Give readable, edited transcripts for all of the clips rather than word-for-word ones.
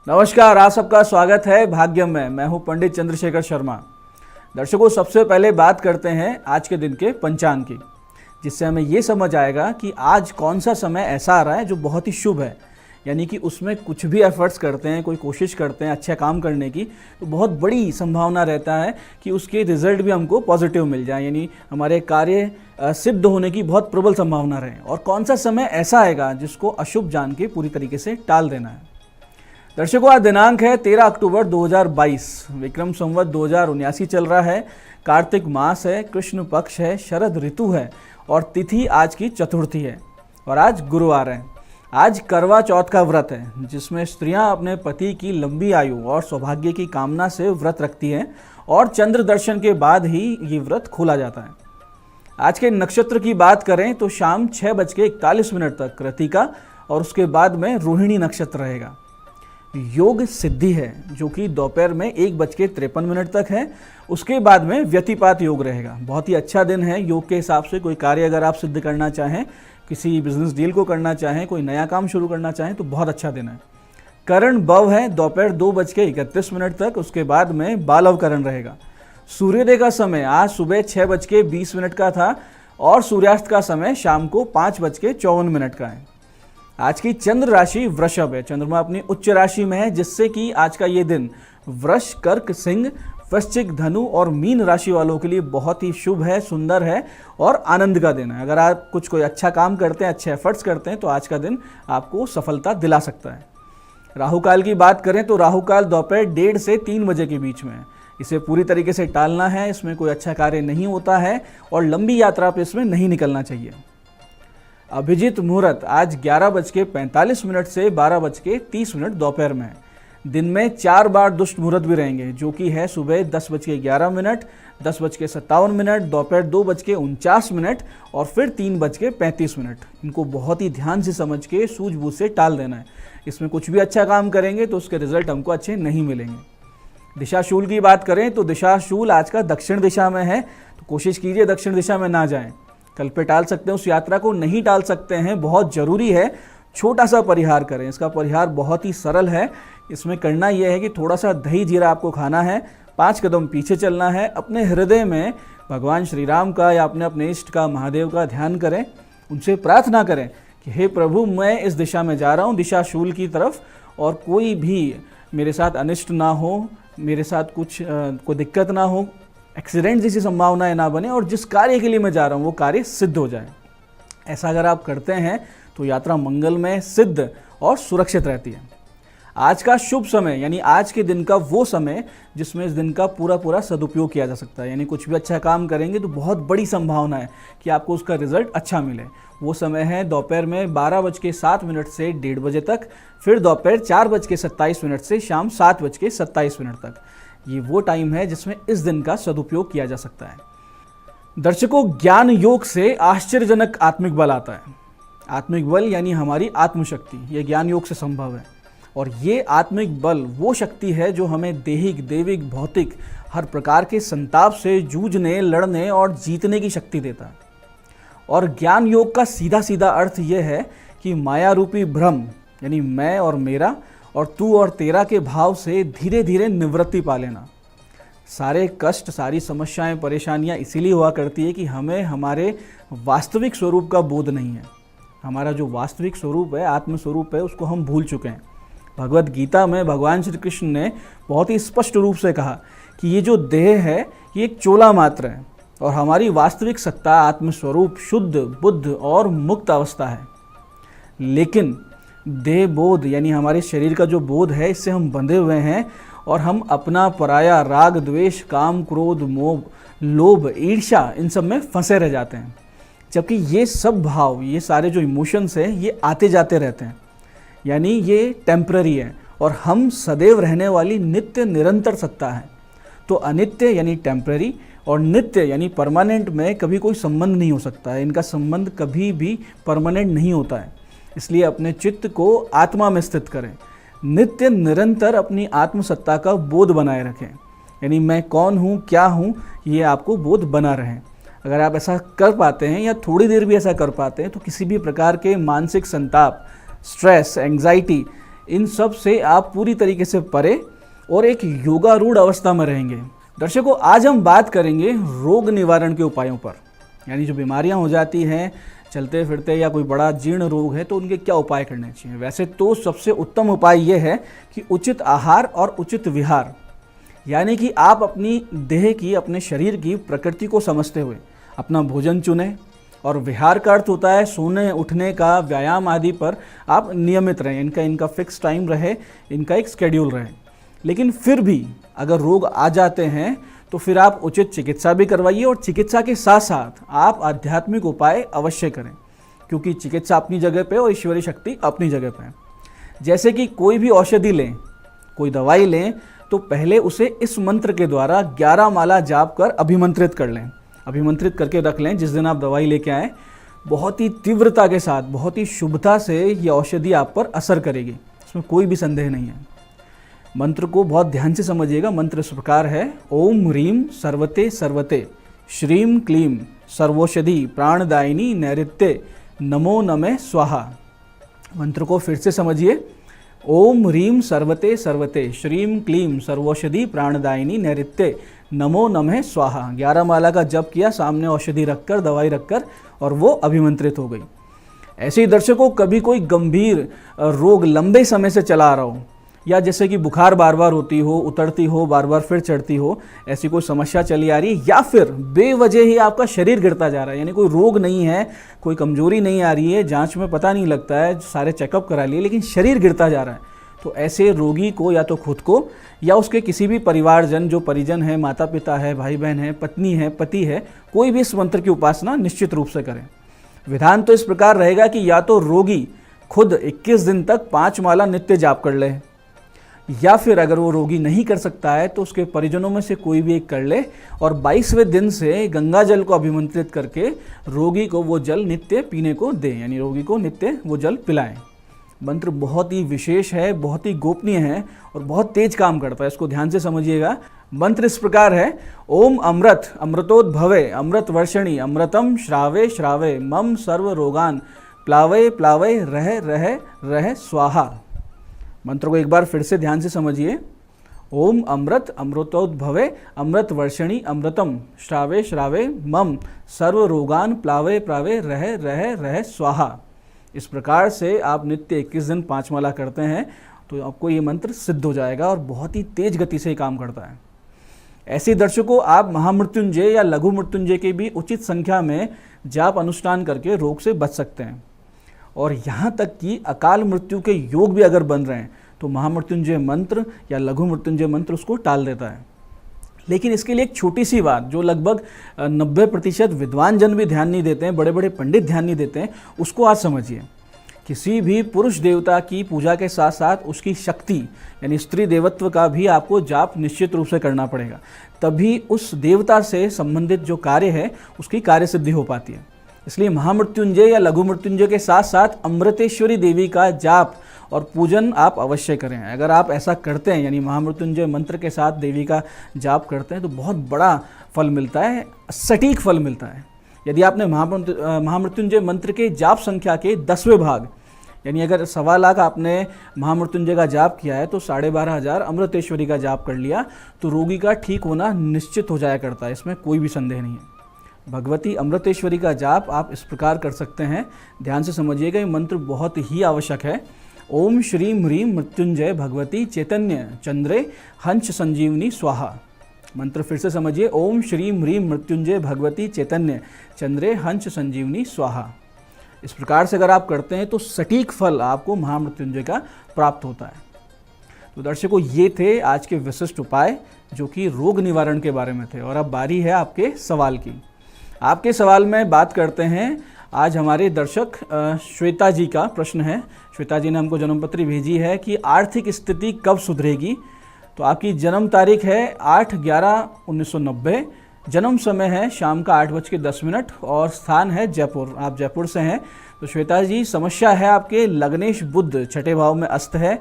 नमस्कार, आप सबका स्वागत है भाग्यम में। मैं हूं पंडित चंद्रशेखर शर्मा। दर्शकों, सबसे पहले बात करते हैं आज के दिन के पंचांग की, जिससे हमें ये समझ आएगा कि आज कौन सा समय ऐसा आ रहा है जो बहुत ही शुभ है। यानी कि उसमें कुछ भी एफर्ट्स करते हैं, कोई कोशिश करते हैं अच्छा काम करने की, तो बहुत बड़ी संभावना रहता है कि उसके रिजल्ट भी हमको पॉजिटिव मिल जाए, यानी हमारे कार्य सिद्ध होने की बहुत प्रबल संभावना रहे। और कौन सा समय ऐसा आएगा जिसको अशुभ जान के पूरी तरीके से टाल देना है। दर्शकों, आज दिनांक है 13 अक्टूबर 2022, विक्रम संवत 2079 चल रहा है। कार्तिक मास है, कृष्ण पक्ष है, शरद ऋतु है और तिथि आज की चतुर्थी है और आज गुरुवार है। आज करवा चौथ का व्रत है, जिसमें स्त्रियां अपने पति की लंबी आयु और सौभाग्य की कामना से व्रत रखती हैं और चंद्र दर्शन के बाद ही ये व्रत खोला जाता है। आज के नक्षत्र की बात करें तो शाम 6:41 तक कृतिका और उसके बाद में रोहिणी नक्षत्र रहेगा। योग सिद्धि है, जो कि दोपहर में 1:53 तक है। उसके बाद में व्यतिपात योग रहेगा। बहुत ही अच्छा दिन है योग के हिसाब से। कोई कार्य अगर आप सिद्ध करना चाहें, किसी बिजनेस डील को करना चाहें, कोई नया काम शुरू करना चाहें तो बहुत अच्छा दिन है। करण भव है दोपहर 2:31 तक। उसके बाद में बालव करण रहेगा। सूर्योदय का समय आज सुबह 6:20 का था और सूर्यास्त का समय शाम को 5:54 का है। आज की चंद्र राशि वृषभ है। चंद्रमा अपनी उच्च राशि में है, जिससे कि आज का ये दिन वृष, कर्क, सिंह, वृश्चिक, धनु और मीन राशि वालों के लिए बहुत ही शुभ है, सुंदर है और आनंद का दिन है। अगर आप कोई अच्छा काम करते हैं, अच्छे एफर्ट्स करते हैं तो आज का दिन आपको सफलता दिला सकता है। राहु काल की बात करें तो राहु काल दोपहर 1:30 से 3 बजे के बीच में है। इसे पूरी तरीके से टालना है। इसमें कोई अच्छा कार्य नहीं होता है और लंबी यात्रा पर इसमें नहीं निकलना चाहिए। अभिजीत मुहूर्त आज 11:45 से 12:30 दोपहर में है। दिन में 4 बार दुष्ट मुहूर्त भी रहेंगे, जो कि है सुबह 10:11, 10:57, दोपहर 2:49 और फिर 3:35। इनको बहुत ही ध्यान से समझ के सूझबूझ से टाल देना है। इसमें कुछ भी अच्छा काम करेंगे तो उसके रिजल्ट हमको अच्छे नहीं मिलेंगे। दिशाशूल की बात करें तो दिशाशूल आज का दक्षिण दिशा में है, तो कोशिश कीजिए दक्षिण दिशा में ना जाएं। कल पे टाल सकते हैं, उस यात्रा को नहीं टाल सकते हैं। बहुत ज़रूरी है छोटा सा परिहार करें। इसका परिहार बहुत ही सरल है। इसमें करना यह है कि थोड़ा सा दही जीरा आपको खाना है, 5 कदम पीछे चलना है, अपने हृदय में भगवान श्री राम का या अपने इष्ट का, महादेव का ध्यान करें, उनसे प्रार्थना करें कि हे प्रभु, मैं इस दिशा में जा रहा हूँ, दिशाशूल की तरफ, और कोई भी मेरे साथ अनिष्ट ना हो, मेरे साथ कोई दिक्कत ना हो, एक्सीडेंट जैसी संभावनाएं ना बने और जिस कार्य के लिए मैं जा रहा हूँ वो कार्य सिद्ध हो जाए। ऐसा अगर आप करते हैं तो यात्रा मंगलमय, सिद्ध और सुरक्षित रहती है। आज का शुभ समय, यानी आज के दिन का वो समय जिसमें इस दिन का पूरा सदुपयोग किया जा सकता है। यानी कुछ भी अच्छा काम करेंगे तो बहुत बड़ी संभावना है कि आपको उसका रिजल्ट अच्छा मिले। वो समय है दोपहर में 12:07 से 1:30 बजे तक, फिर दोपहर 4:27 से शाम 7:27 तक। ये वो टाइम है जिसमें इस दिन का सदुपयोग किया जा सकता है। दर्शकों, ज्ञान योग से आश्चर्यजनक आत्मिक बल आता है। आत्मिक बल यानी हमारी आत्मशक्ति, ये ज्ञान योग से संभव है। और ये आत्मिक बल वो शक्ति है जो हमें देहिक, देविक, भौतिक हर प्रकार के संताप से जूझने, लड़ने और जीतने की शक्ति देता है। और ज्ञान योग का सीधा सीधा अर्थ ये है कि माया रूपी भ्रम, यानी मैं और मेरा और तू और तेरा के भाव से धीरे धीरे निवृत्ति पा लेना। सारे कष्ट, सारी समस्याएं, परेशानियां इसीलिए हुआ करती है कि हमें हमारे वास्तविक स्वरूप का बोध नहीं है। हमारा जो वास्तविक स्वरूप है, आत्म स्वरूप है, उसको हम भूल चुके हैं। भगवत गीता में भगवान श्री कृष्ण ने बहुत ही स्पष्ट रूप से कहा कि ये जो देह है ये एक चोला मात्र है और हमारी वास्तविक सत्ता, आत्मस्वरूप शुद्ध, बुद्ध और मुक्त अवस्था है। लेकिन देह बोध, यानी हमारे शरीर का जो बोध है, इससे हम बंधे हुए हैं और हम अपना, पराया, राग, द्वेष, काम, क्रोध, मोह, लोभ, ईर्ष्या, इन सब में फंसे रह जाते हैं। जबकि ये सब भाव, ये सारे जो इमोशंस हैं, ये आते जाते रहते हैं, यानी ये टेम्पररी है और हम सदैव रहने वाली नित्य निरंतर सत्ता है। तो अनित्य यानी टेम्पररी और नित्य यानी परमानेंट में कभी कोई संबंध नहीं हो सकता है। इनका संबंध कभी भी परमानेंट नहीं होता है। इसलिए अपने चित्त को आत्मा में स्थित करें, नित्य निरंतर अपनी आत्मसत्ता का बोध बनाए रखें। यानी मैं कौन हूँ, क्या हूँ, ये आपको बोध बना रहे। अगर आप ऐसा कर पाते हैं या थोड़ी देर भी ऐसा कर पाते हैं तो किसी भी प्रकार के मानसिक संताप, स्ट्रेस, एंग्जाइटी, इन सब से आप पूरी तरीके से परे और एक योगारूढ़ अवस्था में रहेंगे। दर्शकों, आज हम बात करेंगे रोग निवारण के उपायों पर, यानी जो बीमारियां हो जाती हैं चलते फिरते या कोई बड़ा जीर्ण रोग है तो उनके क्या उपाय करने चाहिए। वैसे तो सबसे उत्तम उपाय ये है कि उचित आहार और उचित विहार, यानी कि आप अपनी देह की, अपने शरीर की प्रकृति को समझते हुए अपना भोजन चुनें, और विहार का अर्थ होता है सोने उठने का, व्यायाम आदि पर आप नियमित रहें, इनका फिक्स टाइम रहे, इनका एक स्केड्यूल रहे। लेकिन फिर भी अगर रोग आ जाते हैं तो फिर आप उचित चिकित्सा भी करवाइए, और चिकित्सा के साथ साथ आप आध्यात्मिक उपाय अवश्य करें, क्योंकि चिकित्सा अपनी जगह पे और ईश्वरीय शक्ति अपनी जगह पे है। जैसे कि कोई भी औषधि लें, कोई दवाई लें, तो पहले उसे इस मंत्र के द्वारा 11 माला जाप कर अभिमंत्रित कर लें, अभिमंत्रित करके रख लें। जिस दिन आप दवाई लेके आएँ, बहुत ही तीव्रता के साथ, बहुत ही शुभता से ये औषधि आप पर असर करेगी, इसमें कोई भी संदेह नहीं है। मंत्र को बहुत ध्यान से समझिएगा। मंत्र इस प्रकार है, ओम ह्रीम सर्वते सर्वते श्रीम क्लीम सर्वौषधि प्राणदायिनी नैऋत्य नमो नमः स्वाहा। मंत्र को फिर से समझिए, ओम ह्रीम सर्वते सर्वते श्रीम क्लीम सर्वौषधि प्राणदायिनी नैऋत्य नमो नमः स्वाहा। 11 माला का जप किया, सामने औषधि रखकर, दवाई रखकर, और वो अभिमंत्रित हो गई। ऐसे ही दर्शकों, कभी कोई गंभीर रोग लंबे समय से चला आ रहा हो, या जैसे कि बुखार बार बार होती हो, उतरती हो, बार बार फिर चढ़ती हो, ऐसी कोई समस्या चली आ रही है, या फिर बेवजह ही आपका शरीर गिरता जा रहा है, यानी कोई रोग नहीं है, कोई कमजोरी नहीं आ रही है, जांच में पता नहीं लगता है, सारे चेकअप करा लिए, लेकिन शरीर गिरता जा रहा है, तो ऐसे रोगी को या तो खुद को या उसके किसी भी परिवारजन, जो परिजन है, माता पिता है, भाई बहन है, पत्नी है, पति है, कोई भी इस मंत्र की उपासना निश्चित रूप से करें। विधान तो इस प्रकार रहेगा कि या तो रोगी खुद 21 दिन तक 5 माला नित्य जाप कर ले, या फिर अगर वो रोगी नहीं कर सकता है तो उसके परिजनों में से कोई भी एक कर ले, और 22वें दिन से गंगा जल को अभिमंत्रित करके रोगी को वो जल नित्य पीने को दें, यानी रोगी को नित्य वो जल पिलाएं। मंत्र बहुत ही विशेष है, बहुत ही गोपनीय है और बहुत तेज काम करता है, इसको ध्यान से समझिएगा। मंत्र इस प्रकार है, ओम अमृत अमृतोद्भवे अमृत वर्षिणी अमृतम श्रावे श्रावे मम सर्व रोगान प्लावय प्लावय रह रह रह स्वाहा। मंत्र को एक बार फिर से ध्यान से समझिए, ओम अमृत अमृतोद्भवे अमृत वर्षिणी अमृतम श्रावे श्रावे मम सर्व रोगान प्लावे प्लावे रह रह रह स्वाहा। इस प्रकार से आप नित्य 21 दिन 5 माला करते हैं तो आपको ये मंत्र सिद्ध हो जाएगा, और बहुत ही तेज गति से काम करता है। ऐसे दर्शकों, आप महामृत्युंजय या लघु मृत्युंजय के भी उचित संख्या में जाप अनुष्ठान करके रोग से बच सकते हैं, और यहाँ तक कि अकाल मृत्यु के योग भी अगर बन रहे हैं तो महामृत्युंजय मंत्र या लघु मृत्युंजय मंत्र उसको टाल देता है। लेकिन इसके लिए एक छोटी सी बात, जो लगभग 90% विद्वान जन भी ध्यान नहीं देते हैं, बड़े बड़े पंडित ध्यान नहीं देते हैं, उसको आज समझिए। किसी भी पुरुष देवता की पूजा के साथ साथ उसकी शक्ति यानी स्त्री देवत्व का भी आपको जाप निश्चित रूप से करना पड़ेगा, तभी उस देवता से संबंधित जो कार्य है उसकी कार्य सिद्धि हो पाती है। इसलिए महामृत्युंजय या लघु मृत्युंजय के साथ साथ अमृतेश्वरी देवी का जाप और पूजन आप अवश्य करें। अगर आप ऐसा करते हैं, यानी महामृत्युंजय मंत्र के साथ देवी का जाप करते हैं, तो बहुत बड़ा फल मिलता है, सटीक फल मिलता है। यदि आपने महामृत्युंजय मंत्र के जाप संख्या के 10वें भाग, यानी अगर 1.25 लाख आपने महामृत्युंजय का जाप किया है तो 12,500 अमृतेश्वरी का जाप कर लिया, तो रोगी का ठीक होना निश्चित हो जाया करता है, इसमें कोई भी संदेह नहीं है। भगवती अमृतेश्वरी का जाप आप इस प्रकार कर सकते हैं, ध्यान से समझिएगा, ये मंत्र बहुत ही आवश्यक है। ओम श्रीम ह्रीम मृत्युंजय भगवती चैतन्य चंद्रे हंस संजीवनी स्वाहा। मंत्र फिर से समझिए, ओम श्रीम ह्रीम मृत्युंजय भगवती चैतन्य चंद्रे हंस संजीवनी स्वाहा। इस प्रकार से अगर आप करते हैं तो सटीक फल आपको महामृत्युंजय का प्राप्त होता है। तो दर्शकों, ये थे आज के विशिष्ट उपाय जो कि रोग निवारण के बारे में थे, और अब बारी है आपके सवाल की। आपके सवाल में बात करते हैं। आज हमारे दर्शक श्वेता जी का प्रश्न है। श्वेता जी ने हमको जन्मपत्री भेजी है कि आर्थिक स्थिति कब सुधरेगी। तो आपकी जन्म तारीख है 8/11/1990, जन्म समय है शाम का 8:10 और स्थान है जयपुर। आप जयपुर से हैं। तो श्वेता जी, समस्या है आपके लग्नेश बुध 6ठे भाव में अस्त है,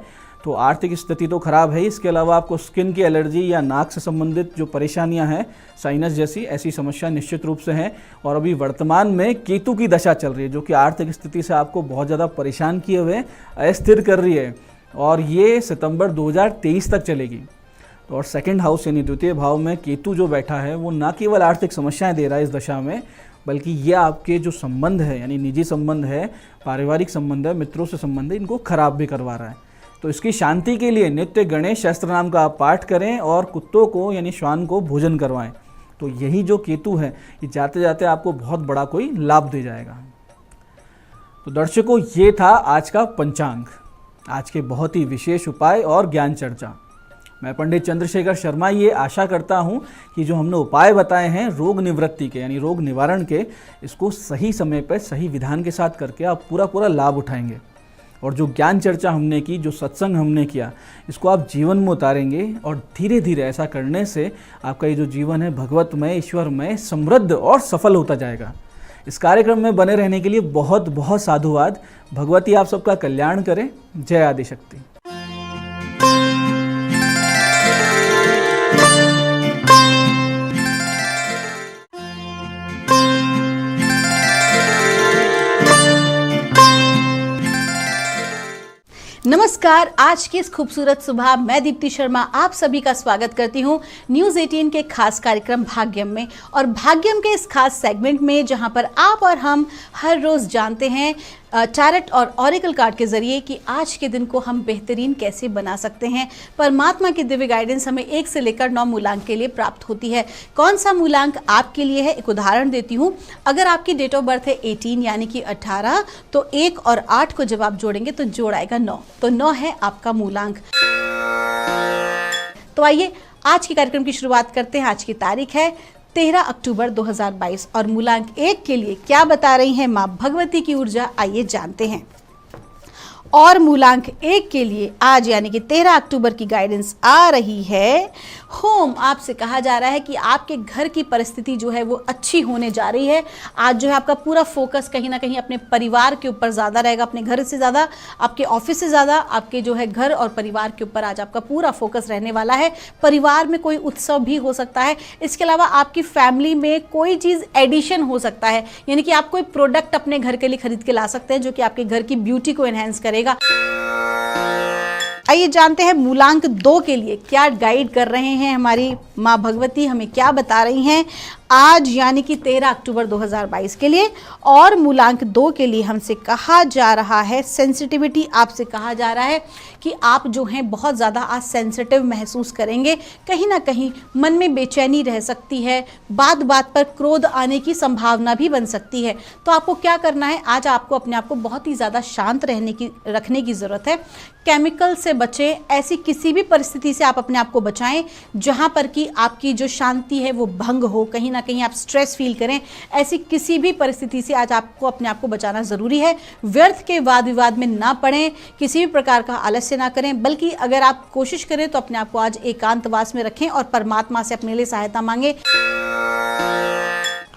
तो आर्थिक स्थिति तो खराब है। इसके अलावा आपको स्किन की एलर्जी या नाक से संबंधित जो परेशानियां हैं, साइनस जैसी ऐसी समस्या निश्चित रूप से हैं। और अभी वर्तमान में केतु की दशा चल रही है जो कि आर्थिक स्थिति से आपको बहुत ज़्यादा परेशान किए हुए अस्थिर कर रही है, और ये सितंबर 2023 तक चलेगी। तो और सेकंड हाउस यानी द्वितीय भाव में केतु जो बैठा है वो ना केवल आर्थिक समस्याएं दे रहा है इस दशा में, बल्कि ये आपके जो संबंध है यानी निजी संबंध है, पारिवारिक संबंध है, मित्रों से संबंध है, इनको खराब भी करवा रहा है। तो इसकी शांति के लिए नित्य गणेश शास्त्र नाम का आप पाठ करें और कुत्तों को यानी श्वान को भोजन करवाएं। तो यही जो केतु है ये जाते जाते आपको बहुत बड़ा कोई लाभ दे जाएगा। तो दर्शकों, ये था आज का पंचांग, आज के बहुत ही विशेष उपाय और ज्ञान चर्चा। मैं पंडित चंद्रशेखर शर्मा ये आशा करता हूँ कि जो हमने उपाय बताए हैं रोग निवृत्ति के यानी रोग निवारण के, इसको सही समय पर सही विधान के साथ करके आप पूरा लाभ उठाएंगे। और जो ज्ञान चर्चा हमने की, जो सत्संग हमने किया, इसको आप जीवन में उतारेंगे और धीरे धीरे ऐसा करने से आपका ये जो जीवन है भगवतमय, ईश्वरमय, समृद्ध और सफल होता जाएगा। इस कार्यक्रम में बने रहने के लिए बहुत बहुत साधुवाद। भगवती आप सबका कल्याण करे। जय आदिशक्ति। नमस्कार, आज की इस खूबसूरत सुबह मैं दीप्ति शर्मा आप सभी का स्वागत करती हूँ न्यूज़ 18 के खास कार्यक्रम भाग्यम में। और भाग्यम के इस खास सेगमेंट में जहाँ पर आप और हम हर रोज़ जानते हैं टैरेट और ऑरेकल कार्ड के जरिए कि आज के दिन को हम बेहतरीन कैसे बना सकते हैं। परमात्मा की दिव्य गाइडेंस हमें 1 से लेकर 9 मूलांक के लिए प्राप्त होती है। कौन सा मूलांक आपके लिए है, एक उदाहरण देती हूँ। अगर आपकी डेट ऑफ बर्थ है 18 यानी कि 18, तो 1 और 8 को जब आप जोड़ेंगे तो जोड़ आएगा 9, तो 9 है आपका मूलांक। तो आइए आज के कार्यक्रम की शुरुआत करते हैं। आज की तारीख है 13 अक्टूबर 2022 और मूलांक 1 के लिए क्या बता रही हैं माँ भगवती की ऊर्जा, आइए जानते हैं। और मूलांक 1 के लिए आज यानी कि 13 अक्टूबर की गाइडेंस आ रही है होम। आपसे कहा जा रहा है कि आपके घर की परिस्थिति जो है वो अच्छी होने जा रही है। आज जो है आपका पूरा फोकस कहीं ना कहीं अपने परिवार के ऊपर ज़्यादा रहेगा, अपने घर से ज़्यादा, आपके ऑफिस से ज़्यादा, आपके जो है घर और परिवार के ऊपर आज आपका पूरा फोकस रहने वाला है। परिवार में कोई उत्सव भी हो सकता है। इसके अलावा आपकी फैमिली में कोई चीज़ एडिशन हो सकता है, यानी कि आप कोई प्रोडक्ट अपने घर के लिए खरीद के ला सकते हैं जो कि आपके घर की ब्यूटी को एनहेंस करेगा। आइए जानते हैं मूलांक 2 के लिए क्या गाइड कर रहे हैं हमारी माँ भगवती, हमें क्या बता रही हैं आज यानी कि 13 अक्टूबर 2022 के लिए। और मूलांक 2 के लिए हमसे कहा जा रहा है सेंसिटिविटी। आपसे कहा जा रहा है कि आप जो हैं बहुत ज़्यादा आज सेंसिटिव महसूस करेंगे, कहीं ना कहीं मन में बेचैनी रह सकती है, बात बात पर क्रोध आने की संभावना भी बन सकती है। तो आपको क्या करना है, आज आपको अपने आप को बहुत ही ज़्यादा शांत रखने की ज़रूरत है। केमिकल से बचें, ऐसी किसी भी परिस्थिति से आप अपने आप को बचाएं जहाँ पर कि आपकी जो शांति है वो भंग हो, कहीं ना कहीं आप स्ट्रेस फील करें। ऐसी किसी भी परिस्थिति से आज आपको अपने आप को बचाना ज़रूरी है। व्यर्थ के वाद विवाद में ना पड़ें, किसी भी प्रकार का आलस्य ना करें, बल्कि अगर आप कोशिश करें तो अपने आप को आज एकांतवास में रखें और परमात्मा से अपने लिए सहायता मांगें।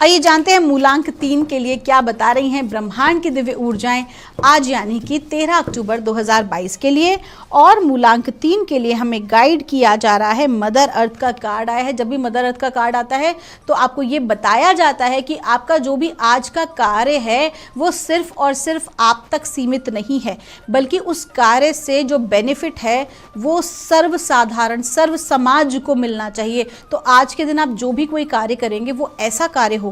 आइए जानते हैं मूलांक 3 के लिए क्या बता रही हैं ब्रह्मांड की दिव्य ऊर्जाएं आज यानी कि 13 अक्टूबर 2022 के लिए। और मूलांक 3 के लिए हमें गाइड किया जा रहा है मदर अर्थ का कार्ड आया है। जब भी मदर अर्थ का कार्ड आता है तो आपको ये बताया जाता है कि आपका जो भी आज का कार्य है वो सिर्फ और सिर्फ आप तक सीमित नहीं है, बल्कि उस कार्य से जो बेनिफिट है वो सर्वसाधारण सर्व समाज को मिलना चाहिए। तो आज के दिन आप जो भी कोई कार्य करेंगे वो ऐसा कार्य होगा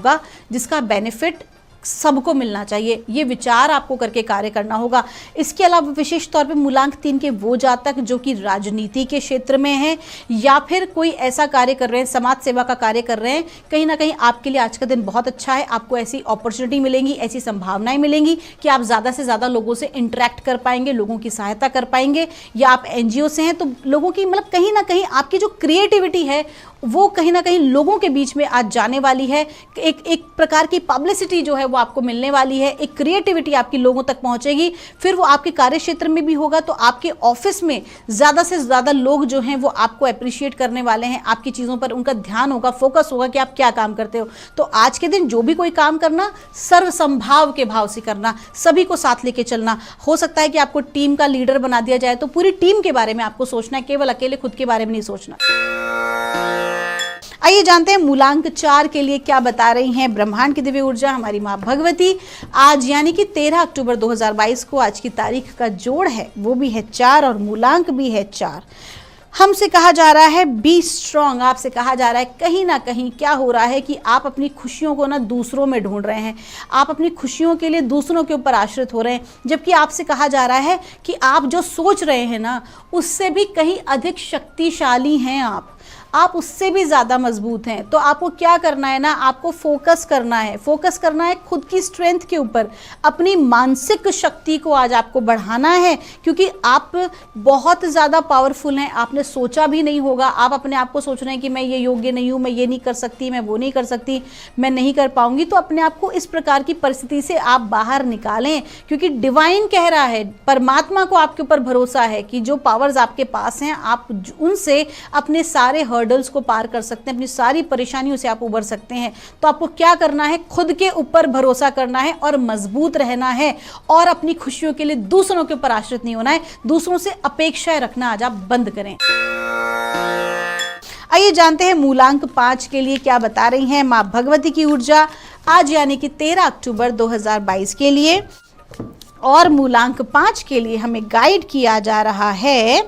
जिसका बेनिफिट सबको मिलना चाहिए। ये विचार आपको करके कार्य करना होगा। इसके अलावा विशेष तौर पे मूलांक 3 के वो जातक जो कि राजनीति के क्षेत्र में हैं या फिर कोई ऐसा कार्य कर रहे हैं, समाज सेवा का कार्य कर रहे हैं, कहीं ना कहीं आपके लिए आज का दिन बहुत अच्छा है। आपको ऐसी अपॉर्चुनिटी मिलेंगी, ऐसी संभावनाएं मिलेंगी कि आप ज़्यादा से ज़्यादा लोगों से इंटरेक्ट कर पाएंगे, लोगों की सहायता कर पाएंगे। या आप NGO से हैं तो लोगों की मतलब कहीं ना कहीं आपकी जो क्रिएटिविटी है वो कहीं ना कहीं लोगों के बीच में आज जाने वाली है। एक प्रकार की पब्लिसिटी जो है वो आपको मिलने वाली है, एक क्रिएटिविटी आपकी लोगों तक पहुंचेगी। फिर वो आपके कार्य क्षेत्र में भी होगा तो आपके ऑफिस में ज़्यादा से ज़्यादा लोग जो हैं वो आपको अप्रिशिएट करने वाले हैं, आपकी चीज़ों पर उनका ध्यान होगा, फोकस होगा कि आप क्या काम करते हो। तो आज के दिन जो भी कोई काम करना सर्व संभाव के भाव से करना, सभी को साथ लेके चलना। हो सकता है कि आपको टीम का लीडर बना दिया जाए तो पूरी टीम के बारे में आपको सोचना है, केवल अकेले खुद के बारे में नहीं सोचना। आइए जानते हैं मूलांक 4 के लिए क्या बता रही हैं ब्रह्मांड की दिव्य ऊर्जा हमारी माँ भगवती। आज यानी कि 13 अक्टूबर 2022 को आज की तारीख का जोड़ है वो भी है 4 और मूलांक भी है 4। हमसे कहा जा रहा है बी स्ट्रॉन्ग। आपसे कहा जा रहा है कहीं ना कहीं क्या हो रहा है कि आप अपनी खुशियों को ना दूसरों में ढूंढ रहे हैं, आप अपनी खुशियों के लिए दूसरों के ऊपर आश्रित हो रहे हैं, जबकि आपसे कहा जा रहा है कि आप जो सोच रहे हैं ना उससे भी कहीं अधिक शक्तिशाली हैं, आप उससे भी ज़्यादा मजबूत हैं। तो आपको क्या करना है ना, आपको फोकस करना है खुद की स्ट्रेंथ के ऊपर, अपनी मानसिक शक्ति को आज आपको बढ़ाना है, क्योंकि आप बहुत ज़्यादा पावरफुल हैं। आपने सोचा भी नहीं होगा, आप अपने आप को सोच रहे हैं कि मैं ये योग्य नहीं हूँ, मैं ये नहीं कर सकती, मैं वो नहीं कर सकती, मैं नहीं कर पाऊंगी। तो अपने आप को इस प्रकार की परिस्थिति से आप बाहर निकालें, क्योंकि डिवाइन कह रहा है, परमात्मा को आपके ऊपर भरोसा है कि जो पावर्स आपके पास हैं आप उनसे अपने सारे हर्डल्स को पार कर सकते हैं, अपनी सारी परेशानियों से आप उबर सकते हैं। तो आपको क्या करना है, खुद के ऊपर भरोसा करना है और मजबूत रहना है और अपनी खुशियों के लिए दूसरों के ऊपर आश्रित नहीं होना है, दूसरों से अपेक्षाएं रखना आज आप बंद करें। आइए जानते हैं मूलांक 5 के लिए क्या बता रही हैं माँ भगवती की ऊर्जा आज यानी कि 13 अक्टूबर 2022 के लिए। और मूलांक 5 के लिए हमें गाइड किया जा रहा है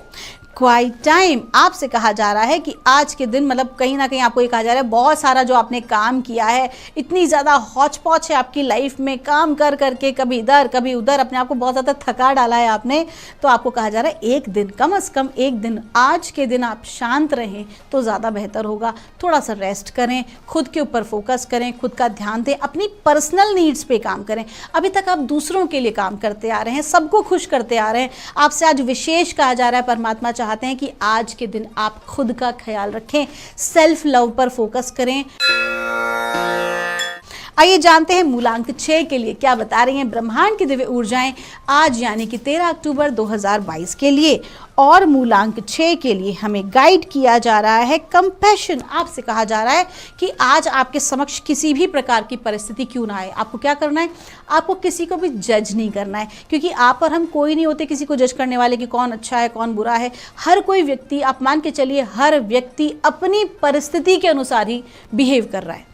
क्वाइट टाइम। आपसे कहा जा रहा है कि आज के दिन मतलब कहीं ना कहीं आपको ये कहा जा रहा है बहुत सारा जो आपने काम किया है, इतनी ज़्यादा हौच पौच है आपकी लाइफ में, काम कर करके कभी इधर कभी उधर अपने आप को बहुत ज़्यादा थका डाला है आपने। तो आपको कहा जा रहा है एक दिन, कम से कम एक दिन, आज के दिन आप शांत रहें तो ज़्यादा बेहतर होगा। थोड़ा सा रेस्ट करें, खुद के ऊपर फोकस करें, खुद का ध्यान दें, अपनी पर्सनल नीड्स पे काम करें। अभी तक आप दूसरों के लिए काम करते आ रहे हैं, सबको खुश करते आ रहे हैं, आपसे आज विशेष कहा जा रहा है, परमात्मा चाहते हैं कि आज के दिन आप खुद का ख्याल रखें, सेल्फ लव पर फोकस करें। आइए जानते हैं मूलांक 6 के लिए क्या बता रही हैं ब्रह्मांड की दिव्य ऊर्जाएं आज यानी कि 13 अक्टूबर 2022 के लिए। और मूलांक 6 के लिए हमें गाइड किया जा रहा है कंपैशन। आपसे कहा जा रहा है कि आज आपके समक्ष किसी भी प्रकार की परिस्थिति क्यों ना आए, आपको क्या करना है, आपको किसी को भी जज नहीं करना है, क्योंकि आप और हम कोई नहीं होते किसी को जज करने वाले कि कौन अच्छा है कौन बुरा है। हर कोई व्यक्ति, आप मान के चलिए, हर व्यक्ति अपनी परिस्थिति के अनुसार ही बिहेव कर रहा है।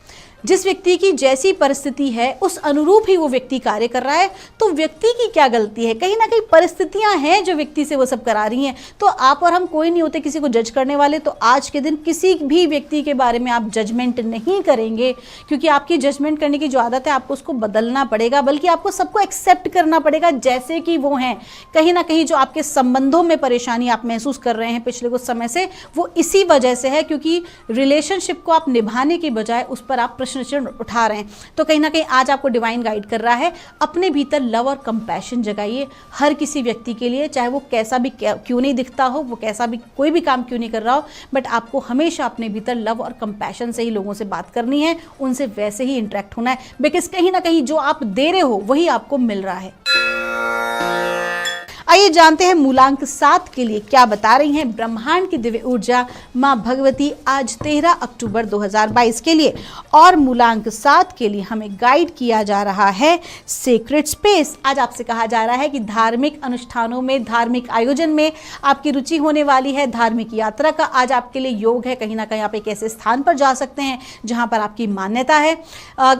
जिस व्यक्ति की जैसी परिस्थिति है उस अनुरूप ही वो व्यक्ति कार्य कर रहा है। तो व्यक्ति की क्या गलती है, कहीं ना कहीं परिस्थितियां हैं जो व्यक्ति से वो सब करा रही हैं। तो आप और हम कोई नहीं होते किसी को जज करने वाले। तो आज के दिन किसी भी व्यक्ति के बारे में आप जजमेंट नहीं करेंगे, क्योंकि आपकी जजमेंट करने की जो आदत है आपको उसको बदलना पड़ेगा, बल्कि आपको सबको एक्सेप्ट करना पड़ेगा जैसे कि वो हैं। कहीं ना कहीं जो आपके संबंधों में परेशानी आप महसूस कर रहे हैं पिछले कुछ समय से, वो इसी वजह से है, क्योंकि रिलेशनशिप को आप निभाने की बजाय उस पर आप प्रश्न चिन्ह उठा रहे हैं। तो कहीं ना कहीं आज आपको डिवाइन गाइड कर रहा है, अपने भीतर लव और कंपैशन जगाइए हर किसी व्यक्ति के लिए, चाहे वो कैसा भी क्यों नहीं दिखता हो, वो कैसा भी कोई भी काम क्यों नहीं कर रहा हो, बट आपको हमेशा अपने भीतर लव और कंपैशन से ही लोगों से बात करनी है, उनसे वैसे ही इंटरेक्ट होना है, बिकॉज कहीं ना कहीं जो आप दे रहे हो वही आपको मिल रहा है। आइए जानते हैं मूलांक 7 के लिए क्या बता रही हैं ब्रह्मांड की दिव्य ऊर्जा माँ भगवती आज 13 अक्टूबर 2022 के लिए। और मूलांक 7 के लिए हमें गाइड किया जा रहा है सीक्रेट स्पेस। आज आपसे कहा जा रहा है कि धार्मिक अनुष्ठानों में, धार्मिक आयोजन में आपकी रुचि होने वाली है, धार्मिक यात्रा का आज आपके लिए योग है। कहीं ना कहीं आप एक ऐसे स्थान पर जा सकते हैं जहाँ पर आपकी मान्यता है।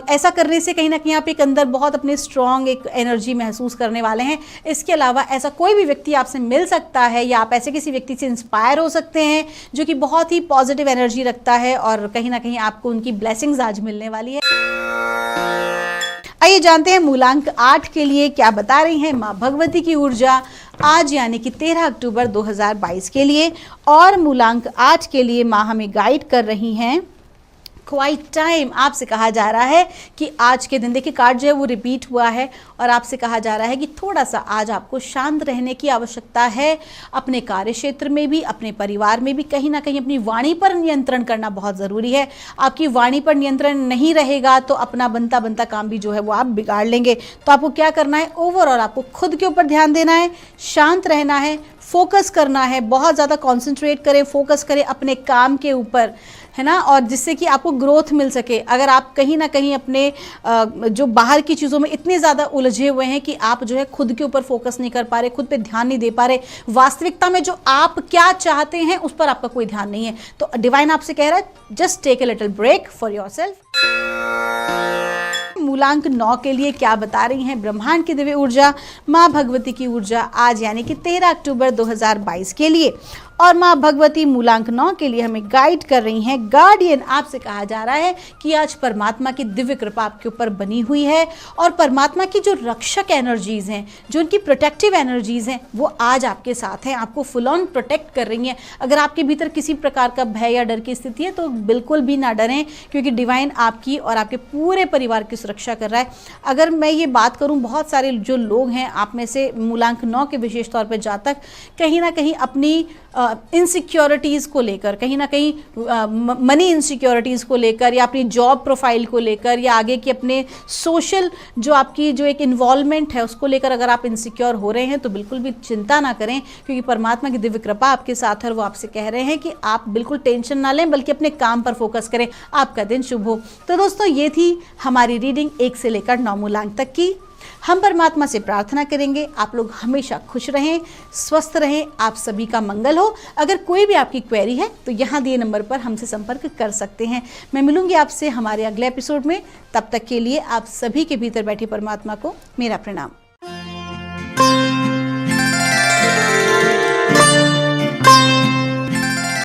ऐसा करने से कहीं ना कहीं आप एक अंदर बहुत अपने स्ट्रॉन्ग एक एनर्जी महसूस करने वाले हैं। इसके अलावा ऐसा कोई भी व्यक्ति आपसे मिल सकता है, या आप ऐसे किसी व्यक्ति से इंस्पायर हो सकते हैं जो कि बहुत ही पॉजिटिव एनर्जी रखता है, और कहीं ना कहीं आपको उनकी ब्लेसिंग्स आज मिलने वाली है। आइए जानते हैं मूलांक 8 के लिए क्या बता रही हैं माँ भगवती की ऊर्जा आज यानी कि 13 अक्टूबर 2022 के लिए। और मूलांक 8 के लिए माँ हमें गाइड कर रही हैं क्वाइट टाइम। आपसे कहा जा रहा है कि आज के दिन, देखिए कार्ड जो है वो रिपीट हुआ है, और आपसे कहा जा रहा है कि थोड़ा सा आज आपको शांत रहने की आवश्यकता है। अपने कार्य क्षेत्र में भी, अपने परिवार में भी कहीं ना कहीं अपनी वाणी पर नियंत्रण करना बहुत ज़रूरी है। आपकी वाणी पर नियंत्रण नहीं रहेगा तो अपना बनता बनता काम भी जो है वो आप बिगाड़ लेंगे। तो आपको क्या करना है, ओवरऑल आपको खुद के ऊपर ध्यान देना है, शांत रहना है, फोकस करना है, बहुत ज़्यादा कॉन्सेंट्रेट करें, फोकस करें अपने काम के ऊपर, है ना, और जिससे कि आपको ग्रोथ मिल सके। अगर आप कहीं ना कहीं अपने जो बाहर की चीज़ों में इतने ज़्यादा उलझे हुए हैं कि आप जो है खुद के ऊपर फोकस नहीं कर पा रहे, खुद पे ध्यान नहीं दे पा रहे, वास्तविकता में जो आप क्या चाहते हैं उस पर आपका कोई ध्यान नहीं है, तो डिवाइन आपसे कह रहा है just take a little break for yourself. मूलांक 9 के लिए क्या बता रही हैं ब्रह्मांड की दिव्य ऊर्जा, माँ भगवती की ऊर्जा आज यानी कि 13 अक्टूबर 2022 के लिए। और माँ भगवती मूलांक 9 के लिए हमें गाइड कर रही हैं। गार्डियन आपसे कहा जा रहा है कि आज परमात्मा की दिव्य कृपा आपके ऊपर बनी हुई है और परमात्मा की जो रक्षक एनर्जीज हैं, जो उनकी प्रोटेक्टिव एनर्जीज हैं, वो आज आपके साथ हैं, आपको फुल ऑन प्रोटेक्ट कर रही हैं। अगर आपके भीतर किसी प्रकार का भय या डर की स्थिति है तो बिल्कुल भी ना डरें, क्योंकि डिवाइन आपकी और आपके पूरे परिवार की सुरक्षा कर रहा है। अगर मैं ये बात करूँ, बहुत सारे जो लोग हैं आप में से मूलांक 9 के विशेष तौर पर जातक कहीं ना कहीं अपनी इनसिक्योरिटीज़ को लेकर, कहीं ना कहीं मनी इनसिक्योरिटीज़ को लेकर, या अपनी जॉब प्रोफाइल को लेकर, या आगे की अपने सोशल जो आपकी जो एक इन्वॉल्वमेंट है उसको लेकर अगर आप इनसिक्योर हो रहे हैं तो बिल्कुल भी चिंता ना करें, क्योंकि परमात्मा की दिव्य कृपा आपके साथ है और वो आपसे कह रहे हैं कि आप बिल्कुल टेंशन ना लें, बल्कि अपने काम पर फोकस करें। आपका दिन शुभ हो। तो दोस्तों, ये थी हमारी रीडिंग 1 से लेकर 9 मूलांक तक की। हम परमात्मा से प्रार्थना करेंगे आप लोग हमेशा खुश रहें, स्वस्थ रहें, आप सभी का मंगल हो। अगर कोई भी आपकी क्वेरी है तो यहाँ दिए नंबर पर हमसे संपर्क कर सकते हैं। मैं मिलूंगी आपसे हमारे अगले एपिसोड में। तब तक के लिए आप सभी के भीतर बैठे परमात्मा को मेरा प्रणाम।